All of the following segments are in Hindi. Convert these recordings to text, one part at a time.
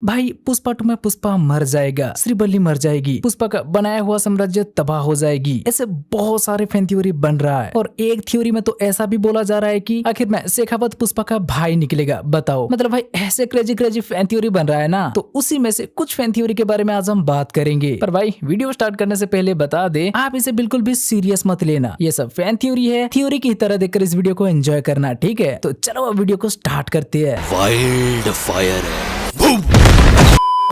भाई पुष्पा 2 में पुष्पा मर जाएगा, श्रीवल्ली मर जाएगी, पुष्पा का बनाया हुआ साम्राज्य तबाह हो जाएगी। ऐसे बहुत सारे फैन थ्योरी बन रहा है और एक थ्योरी में तो ऐसा भी बोला जा रहा है कि आखिर में शेखावत पुष्पा का भाई निकलेगा। बताओ, मतलब भाई ऐसे क्रेजी क्रेजी फैन थ्योरी बन रहा है ना, तो उसी में से कुछ फैन थ्योरी के बारे में आज हम बात करेंगे। पर भाई वीडियो स्टार्ट करने से पहले बता दे, आप इसे बिल्कुल भी सीरियस मत लेना, ये सब फैन थ्योरी है, थ्योरी की तरह देखकर इस वीडियो को एंजॉय करना, ठीक है? तो चलो अब वीडियो को स्टार्ट करते हैं। वाइल्ड फायर है।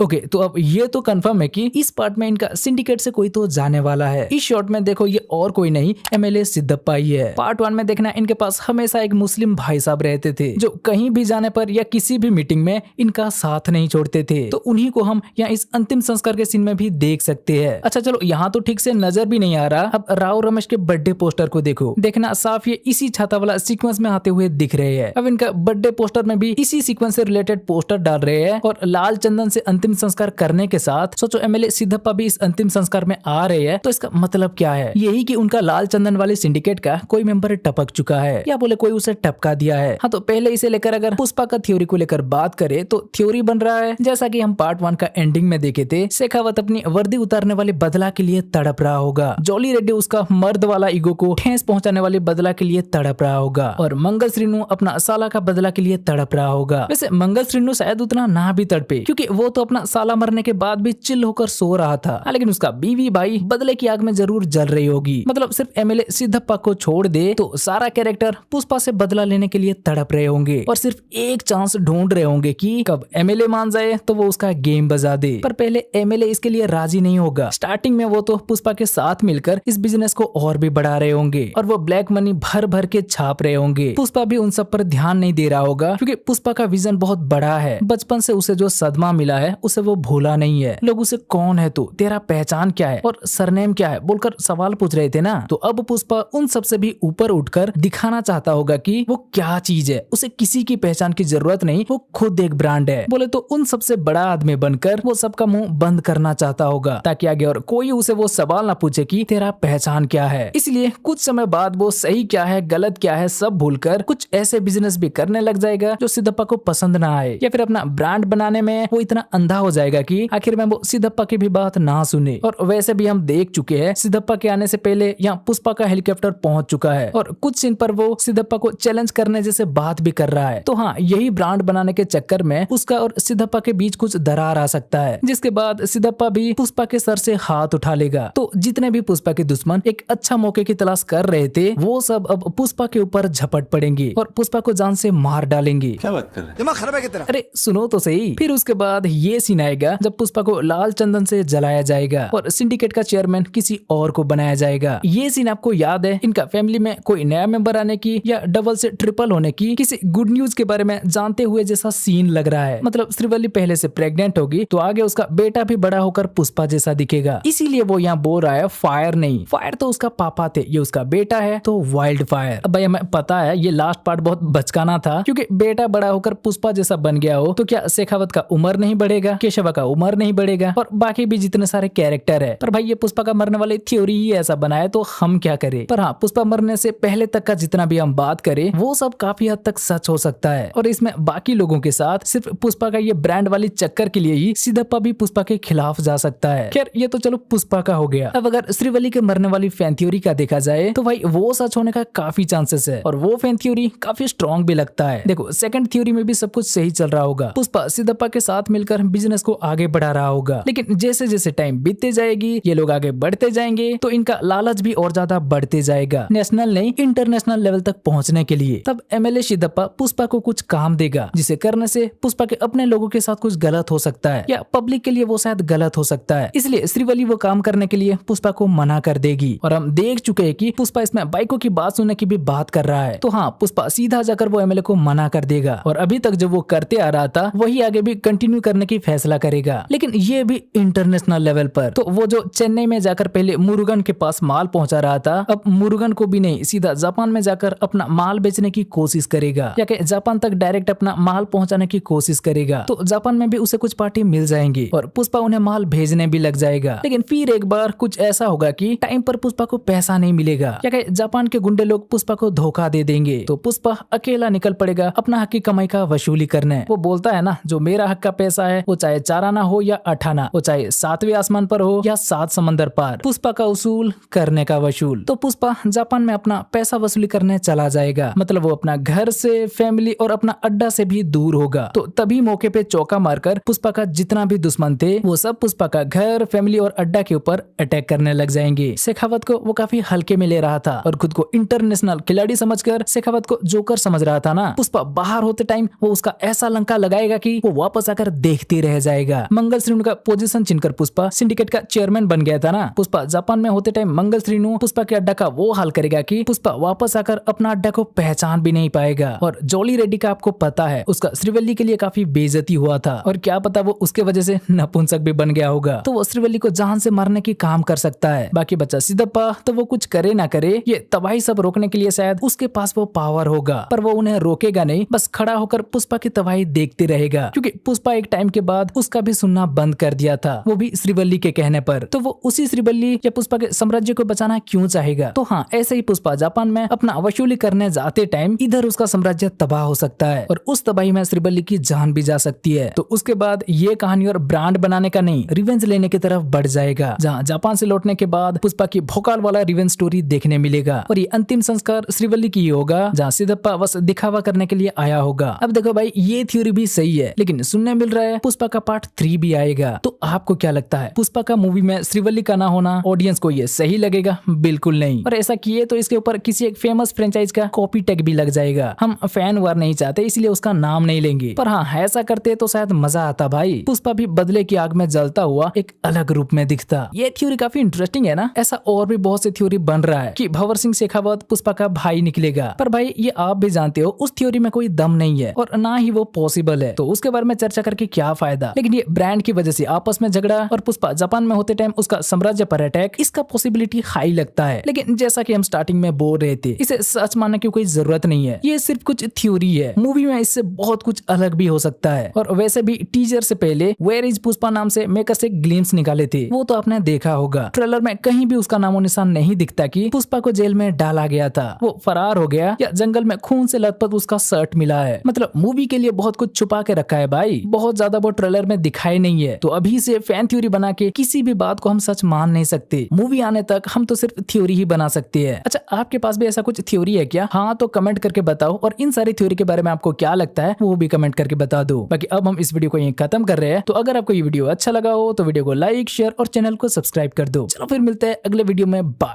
ओके, तो अब ये तो कंफर्म है कि इस पार्ट में इनका सिंडिकेट से कोई तो जाने वाला है। इस शॉट में देखो, ये और कोई नहीं एमएलए सिद्धप्पा ही है। पार्ट 1 में देखना, इनके पास हमेशा एक मुस्लिम भाई साहब रहते थे जो कहीं भी जाने पर या किसी भी मीटिंग में इनका साथ नहीं छोड़ते थे। तो उन्हीं को हम यहाँ इस अंतिम संस्कार के सीन में भी देख सकते हैं। अच्छा चलो, यहाँ तो ठीक से नजर भी नहीं आ रहा। अब राव रमेश के बर्थडे पोस्टर को देखो, देखना साफ ये इसी छाता वाला सीक्वेंस में आते हुए दिख रहे हैं। अब इनका बर्थडे पोस्टर में भी इसी सीक्वेंस से रिलेटेड पोस्टर डाल रहे हैं और लाल चंदन से अंतिम संस्कार करने के साथ सोचो एमएलए सिद्धप्पा भी इस अंतिम संस्कार में आ रहे हैं। तो इसका मतलब क्या है? यही कि उनका लाल चंदन वाले सिंडिकेट का कोई मेंबर टपक चुका है या बोले कोई उसे टपका दिया है। हाँ, तो पहले इसे लेकर अगर पुष्पा का थ्योरी को लेकर बात करें तो थ्योरी बन रहा है जैसा कि हम पार्ट 1 का एंडिंग में देखे थे, शेखावत अपनी वर्दी उतारने वाले बदला के लिए तड़प रहा होगा, जॉली रेड्डी उसका मर्द वाला ईगो को ठेस पहुंचाने वाले बदला के लिए तड़प रहा होगा और मंगल श्रीनु अपना साला का बदला के लिए तड़प रहा होगा। वैसे मंगल श्रीनु शायद उतना ना भी तड़पे क्योंकि वो तो अपना साला मरने के बाद भी चिल होकर सो रहा था, लेकिन उसका बीवी भाई बदले की आग में जरूर जल रही होगी। मतलब सिर्फ एमएलए सिद्धप्पा को छोड़ दे तो सारा कैरेक्टर पुष्पा से बदला लेने के लिए तड़प रहे होंगे और सिर्फ एक चांस ढूंढ रहे होंगे कि कब एमएलए मान जाए तो वो उसका गेम बजा दे। पर पहले एमएलए इसके लिए राजी नहीं होगा। स्टार्टिंग में वो तो पुष्पा के साथ मिलकर इस बिजनेस को और भी बढ़ा रहे होंगे और वो ब्लैक मनी भर भर के छाप रहे होंगे। पुष्पा भी उन सब पर ध्यान नहीं दे रहा होगा क्योंकि पुष्पा का विजन बहुत बड़ा है। बचपन से उसे जो सदमा मिला है उसे वो भूला नहीं है। लोग उसे कौन है तू, तेरा पहचान क्या है और सरनेम क्या है बोलकर सवाल पूछ रहे थे ना। तो अब पुष्पा उन सब से भी ऊपर उठकर दिखाना चाहता होगा कि वो क्या चीज है। उसे किसी की पहचान की जरूरत नहीं, वो खुद एक ब्रांड है। बोले तो उन सबसे बड़ा आदमी बनकर वो सबका मुंह बंद करना चाहता होगा ताकि आगे और कोई उसे वो सवाल ना पूछे कि तेरा पहचान क्या है। इसलिए कुछ समय बाद वो सही क्या है गलत क्या है सब भूलकर कुछ ऐसे बिजनेस भी करने लग जाएगा जो सिद्धप्पा को पसंद ना आए, या फिर अपना ब्रांड बनाने में वो इतना अंधा हो जाएगा कि आखिर में वो सिद्धप्पा की भी बात ना सुने। और वैसे भी हम देख चुके हैं सिद्धप्पा के आने से पहले यहाँ पुष्पा का हेलीकॉप्टर पहुंच चुका है और कुछ सीन पर वो सिद्धप्पा को चैलेंज करने जैसे बात भी कर रहा है। तो हाँ, यही ब्रांड बनाने के चक्कर में उसका और सिद्धप्पा के बीच कुछ दरार आ सकता है, जिसके बाद सिद्धप्पा भी पुष्पा के सर से हाथ उठा लेगा। तो जितने भी पुष्पा के दुश्मन एक अच्छा मौके की तलाश कर रहे थे वो सब अब पुष्पा के ऊपर झपट पड़ेंगे और पुष्पा को जान से मार डालेंगे। क्या बात कर रहे हैं? दिमाग खराब है कितना? अरे सुनो तो सही। फिर उसके बाद ये सीन आएगा जब पुष्पा को लाल चंदन से जलाया जाएगा और सिंडिकेट का चेयरमैन किसी और को बनाया जाएगा। ये सीन आपको याद है इनका फैमिली में कोई नया मेंबर आने की या डबल से ट्रिपल होने की किसी गुड न्यूज के बारे में जानते हुए जैसा सीन लग रहा है। मतलब श्रीवल्ली पहले से प्रेग्नेंट होगी तो आगे उसका बेटा भी बड़ा होकर पुष्पा जैसा दिखेगा। इसीलिए वो यहाँ बोल रहा है फायर नहीं, फायर तो उसका पापा थे, ये उसका बेटा है तो वाइल्ड फायर। अब भाई हमें पता है ये लास्ट पार्ट बहुत बचकाना था क्योंकि बेटा बड़ा होकर पुष्पा जैसा बन गया हो तो क्या शेखावत का उम्र नहीं बढ़ेगा, केशवा का उम्र नहीं बढ़ेगा और बाकी भी जितने सारे कैरेक्टर है। पर भाई ये पुष्पा का मरने वाली थ्योरी ही ऐसा बनाए तो हम क्या करें। पर हाँ, पुष्पा मरने से पहले तक का जितना भी हम बात करें वो सब काफी हद तक सच हो सकता है और इसमें बाकी लोगों के साथ सिर्फ पुष्पा का ये ब्रांड वाली चक्कर के लिए ही सिद्धप्पा भी पुष्पा के खिलाफ जा सकता है। खैर ये तो चलो पुष्पा का हो गया। अब अगर श्रीवल्ली के मरने वाली फैन थ्योरी का देखा जाए तो भाई वो सच होने का काफी चांसेस है और वो फैन थ्योरी काफी स्ट्रॉन्ग भी लगता है। देखो सेकंड थ्योरी में भी सब कुछ सही चल रहा होगा, पुष्पा सिद्धप्पा के साथ मिलकर बिजनेस को आगे बढ़ा रहा होगा, लेकिन जैसे जैसे टाइम बीतते जाएगी ये लोग आगे बढ़ते जाएंगे तो इनका लालच भी और ज्यादा बढ़ते जाएगा, नेशनल नहीं इंटरनेशनल लेवल तक पहुंचने के लिए। तब एमएलए सिद्धप्पा पुष्पा को कुछ काम देगा जिसे करने से पुष्पा के अपने लोगों के साथ कुछ गलत हो सकता है या पब्लिक के लिए वो शायद गलत हो सकता है। इसलिए श्रीवल्ली वो काम करने के लिए पुष्पा को मना कर देगी और हम देख चुके हैं कि पुष्पा इसमें बाइकों की बात सुनने की भी बात कर रहा है। तो हाँ, पुष्पा सीधा जाकर वो एमएलए को मना कर देगा और अभी तक जो वो करते आ रहा था वही आगे भी कंटिन्यू करने की फैसला करेगा, लेकिन ये भी इंटरनेशनल लेवल पर। तो वो जो चेन्नई में जाकर पहले मुरुगन के पास माल पहुंचा रहा था अब मुरुगन को भी नहीं सीधा जापान में जाकर अपना माल बेचने की कोशिश करेगा या कि जापान तक डायरेक्ट अपना माल पहुंचाने की कोशिश करेगा। तो जापान में भी उसे कुछ पार्टी मिल जाएंगी और पुष्पा उन्हें माल भेजने भी लग जाएगा। लेकिन फिर एक बार कुछ ऐसा होगा कि टाइम पर पुष्पा को पैसा नहीं मिलेगा या कि जापान के गुंडे लोग पुष्पा को धोखा दे देंगे तो पुष्पा अकेला निकल पड़ेगा अपना हक की कमाई का वसूली करने। वो बोलता है ना, जो मेरा हक का पैसा है वो वो चाहे 4 आना हो या 8 आना, वो चाहे 7वें आसमान पर हो या 7 समंदर पार, पुष्पा का उसूल करने का वसूल। तो पुष्पा जापान में अपना पैसा वसूली करने चला जाएगा, मतलब वो अपना घर से, फैमिली और अपना अड्डा से भी दूर होगा। तो तभी मौके पे चौका मारकर पुष्पा का जितना भी दुश्मन थे वो सब पुष्पा का घर, फैमिली और अड्डा के ऊपर अटैक करने लग जाएंगे। शेखावत को वो काफी हल्के में ले रहा था और खुद को इंटरनेशनल खिलाड़ी समझकर शेखावत को जोकर समझ रहा था ना। पुष्पा बाहर होते टाइम वो उसका ऐसा लंका लगाएगा कि वो वापस आकर देखती रह जाएगा। मंगल श्रीनु का पोजीशन छीनकर पुष्पा सिंडिकेट का चेयरमैन बन गया था ना। पुष्पा जापान में होते टाइम मंगल श्रीनु पुष्पा के अड्डा का वो हाल करेगा कि पुष्पा वापस आकर अपना अड्डा को पहचान भी नहीं पाएगा। और जॉली रेड्डी का आपको पता है उसका श्रीवल्ली के लिए काफी बेइज्जती हुआ था और क्या पता वो उसके वजह से नपुंसक भी बन गया होगा। तो वो श्रीवल्ली को जान से मारने की काम कर सकता है। बाकी बच्चा सिद्धप्पा तो वो कुछ करे ना करे, ये तबाही सब रोकने के लिए शायद उसके पास वो पावर होगा, पर वो उन्हें रोकेगा नहीं, बस खड़ा होकर पुष्पा की तबाही देखते रहेगा। क्योंकि पुष्पा एक टाइम के बाद उसका भी सुनना बंद कर दिया था, वो भी श्रीवल्ली के कहने पर। तो वो उसी श्रीवल्ली या पुष्पा के साम्राज्य को बचाना क्यों चाहेगा। तो हाँ, ऐसे ही पुष्पा जापान में अपना वसूली करने जाते टाइम इधर उसका साम्राज्य तबाह हो सकता है और उस तबाही में श्रीवल्ली की जान भी जा सकती है। तो उसके बाद ये कहानी और ब्रांड बनाने का नहीं, रिवेंज लेने की तरफ बढ़ जाएगा, जहाँ जापान से लौटने के बाद पुष्पा की भोकाल वाला रिवेंज स्टोरी देखने मिलेगा। और ये अंतिम संस्कार श्रीवल्ली की होगा, जहाँ सिद्धप्पा बस दिखावा करने के लिए आया होगा। अब देखो भाई, ये थ्योरी भी सही है, लेकिन सुनने मिल रहा है पुष्पा का पार्ट 3 भी आएगा। तो आपको क्या लगता है, पुष्पा का मूवी में श्रीवल्ली का ना होना ऑडियंस को ये सही लगेगा? बिल्कुल नहीं। और ऐसा किए तो इसके ऊपर किसी एक फेमस फ्रेंचाइज का कॉपी टैग भी लग जाएगा। हम फैन वार नहीं चाहते, इसलिए उसका नाम नहीं लेंगे, पर हाँ, ऐसा करते तो शायद मजा आता भाई। पुष्पा भी बदले की आग में जलता हुआ एक अलग रूप में दिखता। ये थ्योरी काफी इंटरेस्टिंग है ना। ऐसा और भी बहुत सी थ्योरी बन रहा है कि भंवर सिंह शेखावत पुष्पा का भाई निकलेगा, पर भाई ये आप भी जानते हो उस थ्योरी में कोई दम नहीं है और ना ही वो पॉसिबल है, तो उसके बारे में चर्चा करके क्या फायदा। लेकिन ये ब्रांड की वजह से आपस में झगड़ा और पुष्पा जापान में होते टाइम उसका साम्राज्य पर अटैक, इसका पॉसिबिलिटी हाई लगता है। लेकिन जैसा कि हम स्टार्टिंग में बोल रहे थे, इसे सच मानने की कोई जरूरत नहीं है, ये सिर्फ कुछ थ्योरी है। मूवी में इससे बहुत कुछ अलग भी हो सकता है। और वैसे भी टीजर से पहले वेयर इज पुष्पा नाम से मेकर्स एक ग्लिम्स निकाले थे, वो तो आपने देखा होगा। ट्रेलर में कहीं भी उसका नामो निशान नहीं दिखता कि पुष्पा को जेल में डाला गया था, वो फरार हो गया या जंगल में खून से लथपथ उसका शर्ट मिला है। मतलब मूवी के लिए बहुत कुछ छुपा के रखा है भाई, बहुत ज्यादा वो ट्रेलर में दिखाई नहीं है। तो अभी से फैन थ्योरी बना के किसी भी बात को हम सच मान नहीं सकते। मूवी आने तक हम तो सिर्फ थ्योरी ही बना सकते हैं। अच्छा, आपके पास भी ऐसा कुछ थ्योरी है क्या? हाँ तो कमेंट करके बताओ, और इन सारी थ्योरी के बारे में आपको क्या लगता है वो भी कमेंट करके बता दो। बाकी अब हम इस वीडियो को यहीं खत्म कर रहे हैं। तो अगर आपको ये वीडियो अच्छा लगा हो तो वीडियो को लाइक, शेयर और चैनल को सब्सक्राइब कर दो। चलो फिर मिलते हैं अगले वीडियो में, बाय।